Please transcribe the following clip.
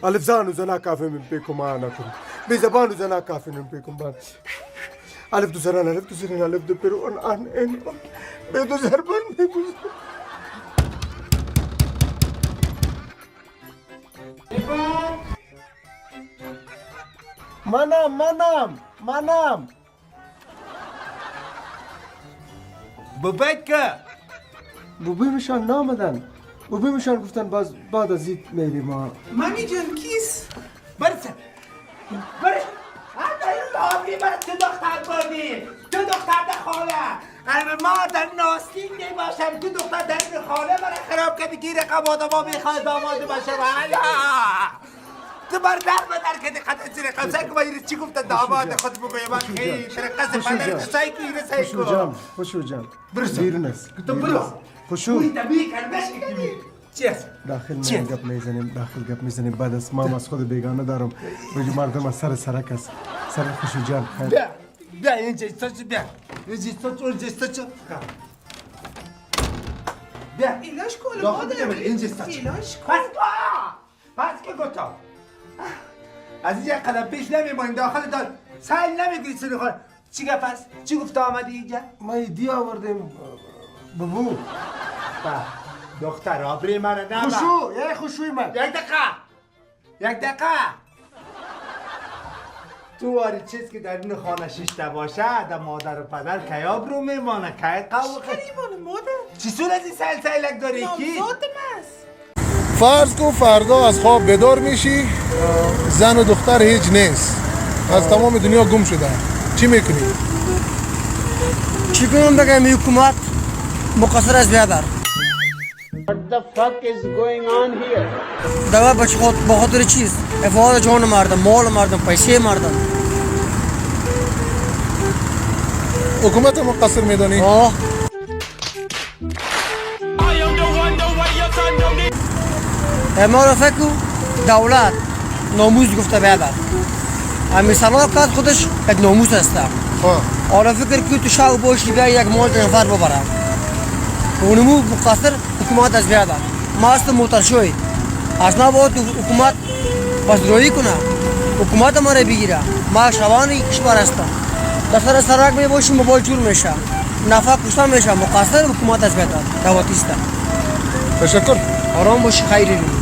الف زان و زنا کافی من پیکم آنا کن بی زبان و زنا کافی من پیکم بان الف دو زران الف دو زران الف دو پیرو آن این بی دو زربان بی دو زربان منم ببید که بوبی میشان نامدن بوبی میشان گفتن بعد از این میریم ما مامی جان کیست؟ برسه آبی برای تو دختر بودی تو دختر در خاله اگر ما در ناستین نباشم تو دختر در خاله برای خراب کردی گیر قبادا ما میخواد داماد باشه والا تو بر در کردی خط زیر قمسه که باید چی گفت داماد خود بگوی من خیلی ترقص پنر کسایی که اینه سایی کن خوشو جان برسه بیرون است تو برو خوشو بوی طبیعی کرمش که چیست؟ داخل گپ میزنیم بعد از ما از خود بیگانه دارم بگی مردم از سرک است سر خوشو جان خیر بیا اینجا ایستاچو بیا اینجا ایستاچو بیا ایلاش کن داخل بیا اینجا ایستاچو ایلاش کن پس که گفتم از اینجا قدم پیش نمیمانیم داخل دار سهل نمیگوید سری خواهد چی گفت است؟ چی گفت آمدی اینجا؟ ما ایدی آوردیم ببو دختر آبری من نه خوشو یه خوشوی من یک دقیقه تو واری چیز که در این خانه شیشته باشه در مادر و پدر که آبرو میمانه که قوقه قریبان مادر چی صورت این سلسلک داری کی؟ نامزادم است فرض کن فردا از خواب بیدار میشی زن و دختر هیچ نیست از تمام دنیا گم شده چی میکنی؟ چی کنم بگم این حکومت مقصر از بیادر دوا بچه خود با خاطر چیست؟ افعال جان مردم مال مردم پیسه مردم حکومت مقصر میدانی؟ آه اما رو فکر دولت ناموز گفته بیادر امی صلاح کرد خودش یک ناموز هسته حالا فکر که تو شاو باشی بیا یک مال نفر ببره اونمو مقصر حکومت از بیادر ما است موتر شوی از نباید حکومت بس روی کنه حکومت ما رو بگیره ما شوانی کشور هستم دفتر سرک می باشیم موبایل جور میشه نفع کشته میشه مقصر حکومت از بیادر دواتیسته تشکر آرام باشی خیلی رو